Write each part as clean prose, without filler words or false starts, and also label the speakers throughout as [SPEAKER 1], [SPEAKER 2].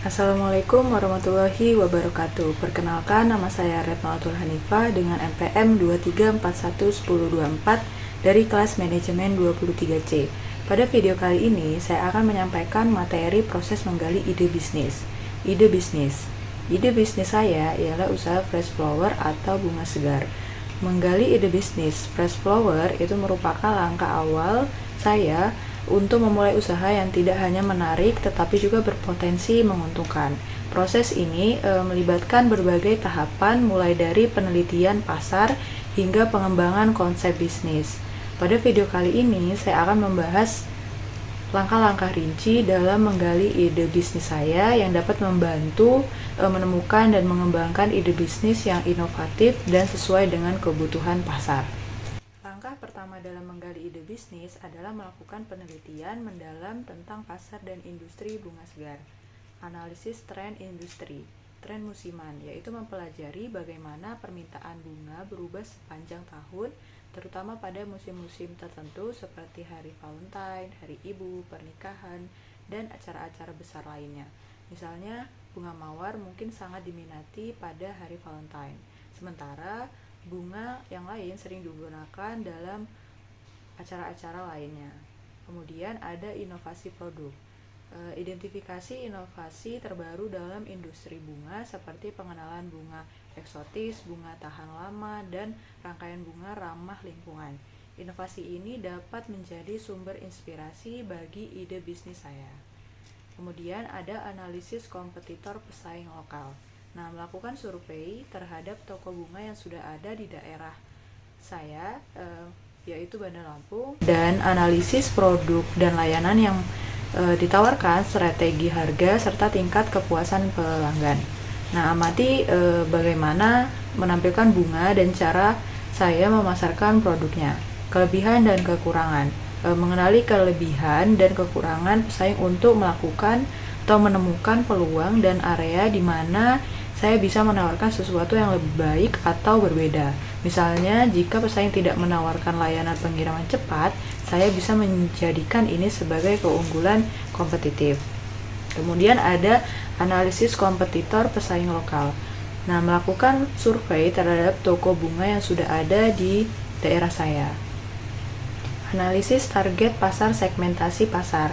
[SPEAKER 1] Assalamualaikum warahmatullahi wabarakatuh. Perkenalkan, nama saya Retnolatul Hanifah dengan NPM 23411024 dari kelas manajemen 23C. Pada video kali ini, saya akan menyampaikan materi proses menggali ide bisnis. Ide bisnis saya ialah usaha fresh flower atau bunga segar. Menggali ide bisnis fresh flower itu merupakan langkah awal saya untuk memulai usaha yang tidak hanya menarik tetapi juga berpotensi menguntungkan. Proses ini melibatkan berbagai tahapan mulai dari penelitian pasar hingga pengembangan konsep bisnis. Pada video kali ini saya akan membahas langkah-langkah rinci dalam menggali ide bisnis saya yang dapat membantu menemukan dan mengembangkan ide bisnis yang inovatif dan sesuai dengan kebutuhan pasar. Langkah pertama dalam menggali ide bisnis adalah melakukan penelitian mendalam tentang pasar dan industri bunga segar. Analisis tren industri, tren musiman, yaitu mempelajari bagaimana permintaan bunga berubah sepanjang tahun, terutama pada musim-musim tertentu seperti hari Valentine, hari ibu, pernikahan, dan acara-acara besar lainnya. Misalnya, bunga mawar mungkin sangat diminati pada hari Valentine, sementara bunga yang lain sering digunakan dalam acara-acara lainnya. Kemudian ada inovasi produk. Identifikasi inovasi terbaru dalam industri bunga seperti pengenalan bunga eksotis, bunga tahan lama, dan rangkaian bunga ramah lingkungan. Inovasi ini dapat menjadi sumber inspirasi bagi ide bisnis saya. Kemudian ada analisis kompetitor pesaing lokal. Nah, melakukan survei terhadap toko bunga yang sudah ada di daerah saya, yaitu Bandar Lampung, dan analisis produk dan layanan yang ditawarkan, strategi harga, serta tingkat kepuasan pelanggan. Nah, amati bagaimana menampilkan bunga dan cara saya memasarkan produknya, kelebihan dan kekurangan, mengenali kelebihan dan kekurangan pesaing untuk melakukan atau menemukan peluang dan area di mana saya bisa menawarkan sesuatu yang lebih baik atau berbeda. Misalnya, jika pesaing tidak menawarkan layanan pengiriman cepat, saya bisa menjadikan ini sebagai keunggulan kompetitif. Kemudian ada analisis kompetitor pesaing lokal. Nah, melakukan survei terhadap toko bunga yang sudah ada di daerah saya. Analisis target pasar, segmentasi pasar.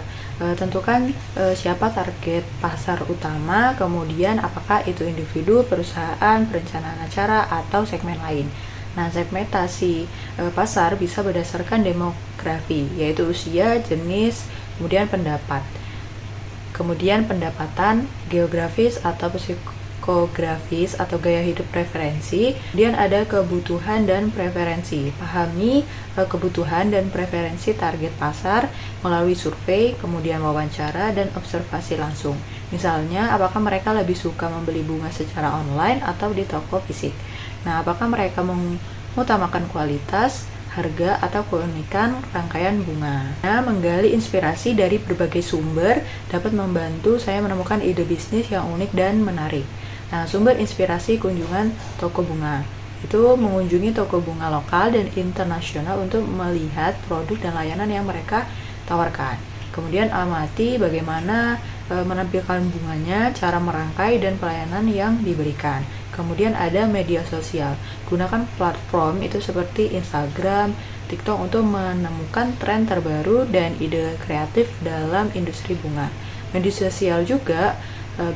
[SPEAKER 1] Tentukan siapa target pasar utama, kemudian apakah itu individu, perusahaan, perencanaan acara, atau segmen lain. Nah, segmentasi pasar bisa berdasarkan demografi, yaitu usia, jenis, kemudian pendapat. Kemudian pendapatan, geografis atau psikografis atau gaya hidup preferensi. Kemudian ada kebutuhan dan preferensi. Pahami kebutuhan dan preferensi target pasar melalui survei, kemudian wawancara dan observasi langsung. Misalnya, apakah mereka lebih suka membeli bunga secara online atau di toko fisik? Nah, apakah mereka mengutamakan kualitas, harga, atau keunikan rangkaian bunga? Nah, menggali inspirasi dari berbagai sumber dapat membantu saya menemukan ide bisnis yang unik dan menarik. Nah, sumber inspirasi kunjungan toko bunga. Itu mengunjungi toko bunga lokal dan internasional untuk melihat produk dan layanan yang mereka tawarkan. Kemudian amati bagaimana menampilkan bunganya, cara merangkai, dan pelayanan yang diberikan. Kemudian ada media sosial. Gunakan platform itu seperti Instagram, TikTok untuk menemukan tren terbaru dan ide kreatif dalam industri bunga. Media sosial juga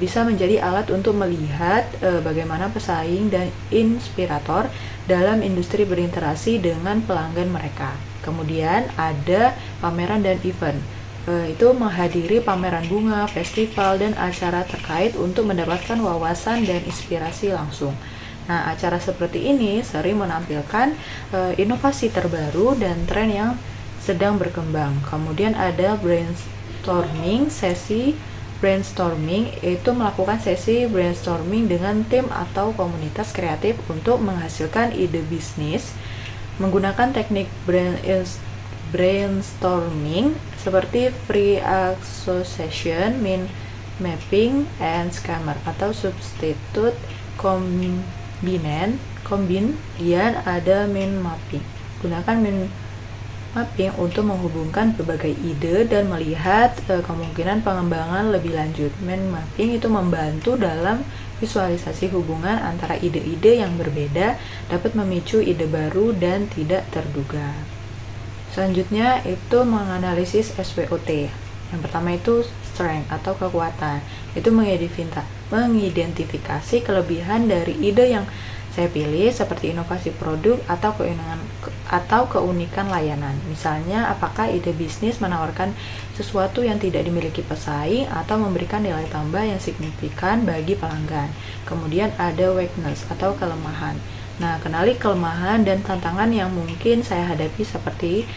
[SPEAKER 1] bisa menjadi alat untuk melihat bagaimana pesaing dan inspirator dalam industri berinteraksi dengan pelanggan mereka. Kemudian ada pameran dan event. Itu menghadiri pameran bunga, festival, dan acara terkait untuk mendapatkan wawasan dan inspirasi langsung. Nah, acara seperti ini sering menampilkan inovasi terbaru dan tren yang sedang berkembang. Kemudian ada brainstorming, sesi brainstorming itu melakukan sesi brainstorming dengan tim atau komunitas kreatif untuk menghasilkan ide bisnis menggunakan teknik brainstorming seperti free association, mind mapping, and schema atau substitute combine. Kemudian ada mind mapping. Gunakan mind mapping untuk menghubungkan berbagai ide dan melihat kemungkinan pengembangan lebih lanjut. Mind mapping itu membantu dalam visualisasi hubungan antara ide-ide yang berbeda, dapat memicu ide baru dan tidak terduga. Selanjutnya itu menganalisis SWOT. Yang pertama itu strength atau kekuatan. Itu mengidentifikasi kelebihan dari ide yang saya pilih seperti inovasi produk atau keunikan layanan. Misalnya, apakah ide bisnis menawarkan sesuatu yang tidak dimiliki pesaing atau memberikan nilai tambah yang signifikan bagi pelanggan. Kemudian ada weakness atau kelemahan. Nah, kenali kelemahan dan tantangan yang mungkin saya hadapi seperti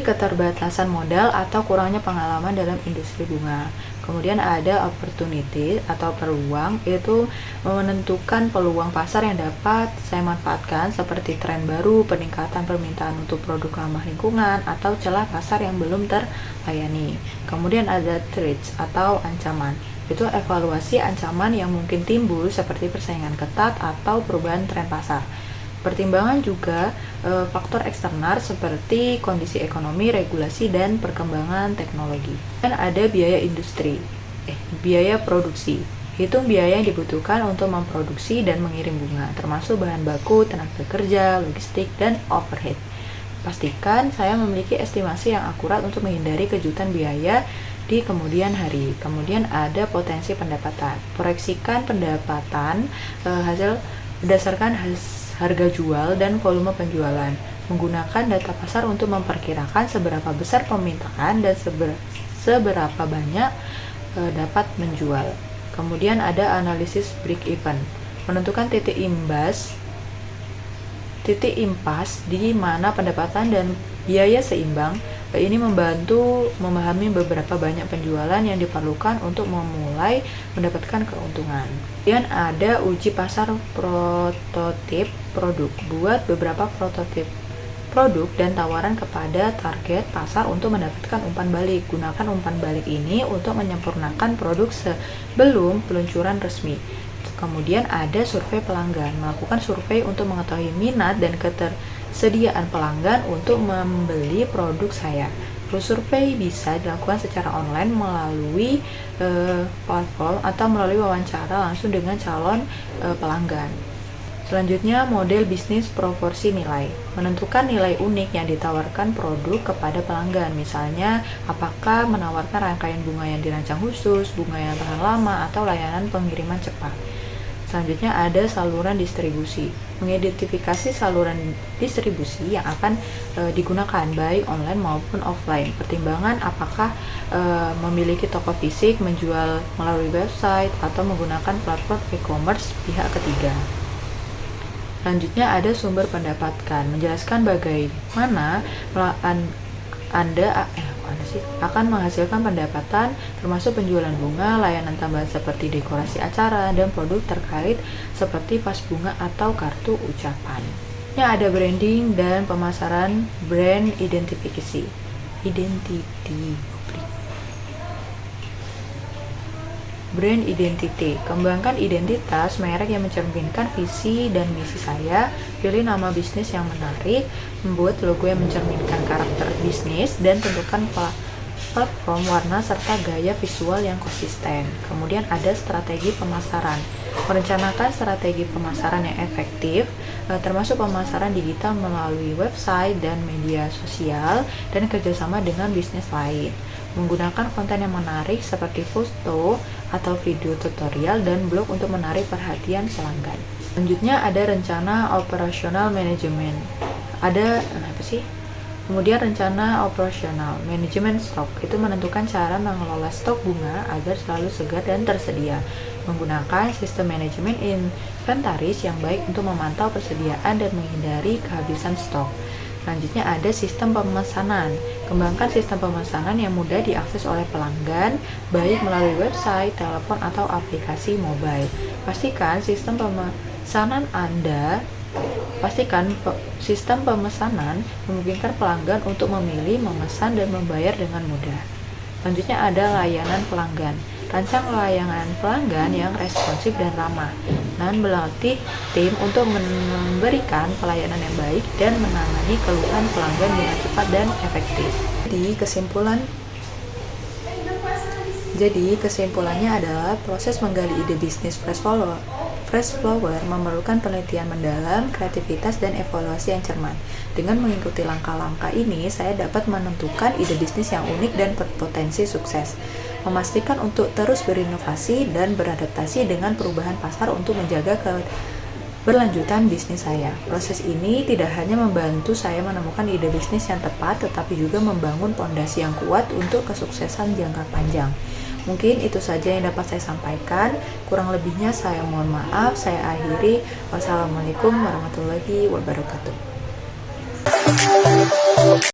[SPEAKER 1] keterbatasan modal atau kurangnya pengalaman dalam industri bunga. Kemudian ada opportunity atau peluang, itu menentukan peluang pasar yang dapat saya manfaatkan seperti tren baru, peningkatan permintaan untuk produk ramah lingkungan, atau celah pasar yang belum terlayani. Kemudian ada threats atau ancaman. Itu evaluasi ancaman yang mungkin timbul seperti persaingan ketat atau perubahan tren pasar. Pertimbangan juga faktor eksternal seperti kondisi ekonomi, regulasi, dan perkembangan teknologi. Dan ada biaya biaya produksi. Hitung biaya yang dibutuhkan untuk memproduksi dan mengirim bunga, termasuk bahan baku, tenaga kerja, logistik, dan overhead. Pastikan saya memiliki estimasi yang akurat untuk menghindari kejutan biaya di kemudian hari. Kemudian ada potensi pendapatan. Proyeksikan pendapatan hasil berdasarkan harga jual dan volume penjualan. Menggunakan data pasar untuk memperkirakan seberapa besar permintaan dan seberapa banyak dapat menjual. Kemudian ada analisis break even. Menentukan titik impas di mana pendapatan dan biaya seimbang. Ini membantu memahami beberapa banyak penjualan yang diperlukan untuk memulai mendapatkan keuntungan. Kemudian ada uji pasar prototip produk. Buat beberapa prototip produk dan tawaran kepada target pasar untuk mendapatkan umpan balik. Gunakan umpan balik ini untuk menyempurnakan produk sebelum peluncuran resmi. Kemudian ada survei pelanggan. Melakukan survei untuk mengetahui minat dan ketersediaan pelanggan untuk membeli produk saya. Survei bisa dilakukan secara online melalui platform atau melalui wawancara langsung dengan calon pelanggan. Selanjutnya, model bisnis proporsi nilai. Menentukan nilai unik yang ditawarkan produk kepada pelanggan. Misalnya, apakah menawarkan rangkaian bunga yang dirancang khusus, bunga yang tahan lama, atau layanan pengiriman cepat. Selanjutnya ada saluran distribusi. Mengidentifikasi saluran distribusi yang akan digunakan baik online maupun offline. Pertimbangan apakah memiliki toko fisik, menjual melalui website, atau menggunakan platform e-commerce pihak ketiga. Selanjutnya ada sumber pendapatan. Menjelaskan bagaimana Anda akan menghasilkan pendapatan termasuk penjualan bunga, layanan tambahan seperti dekorasi acara, dan produk terkait seperti vas bunga atau kartu ucapan. Ini ada branding dan pemasaran, brand identity. Brand identity. Kembangkan identitas merek yang mencerminkan visi dan misi saya. Pilih nama bisnis yang menarik, membuat logo yang mencerminkan karakter bisnis, dan tentukan platform, warna, serta gaya visual yang konsisten. Kemudian ada strategi pemasaran. Merencanakan strategi pemasaran yang efektif, termasuk pemasaran digital melalui website dan media sosial, dan kerjasama dengan bisnis lain. Menggunakan konten yang menarik seperti foto atau video tutorial dan blog untuk menarik perhatian pelanggan. Selanjutnya ada rencana operasional manajemen. Kemudian rencana operasional manajemen stok, itu menentukan cara mengelola stok bunga agar selalu segar dan tersedia. Menggunakan sistem manajemen inventaris yang baik untuk memantau persediaan dan menghindari kehabisan stok. Selanjutnya ada sistem pemesanan. Kembangkan sistem pemesanan yang mudah diakses oleh pelanggan, baik melalui website, telepon, atau aplikasi mobile. Pastikan sistem pemesanan memungkinkan pelanggan untuk memilih, memesan, dan membayar dengan mudah. Selanjutnya ada layanan pelanggan. Rancang layanan pelanggan yang responsif dan ramah, dan melatih tim untuk memberikan pelayanan yang baik dan menangani keluhan pelanggan dengan cepat dan efektif. Jadi kesimpulannya adalah proses menggali ide bisnis Fresh Flower memerlukan penelitian mendalam, kreativitas, dan evaluasi yang cermat. Dengan mengikuti langkah-langkah ini, saya dapat menentukan ide bisnis yang unik dan berpotensi sukses. Memastikan untuk terus berinovasi dan beradaptasi dengan perubahan pasar untuk menjaga berlanjutan bisnis saya. Proses ini tidak hanya membantu saya menemukan ide bisnis yang tepat, tetapi juga membangun fondasi yang kuat untuk kesuksesan jangka panjang. Mungkin itu saja yang dapat saya sampaikan. Kurang lebihnya saya mohon maaf. Saya akhiri. Wassalamualaikum warahmatullahi wabarakatuh.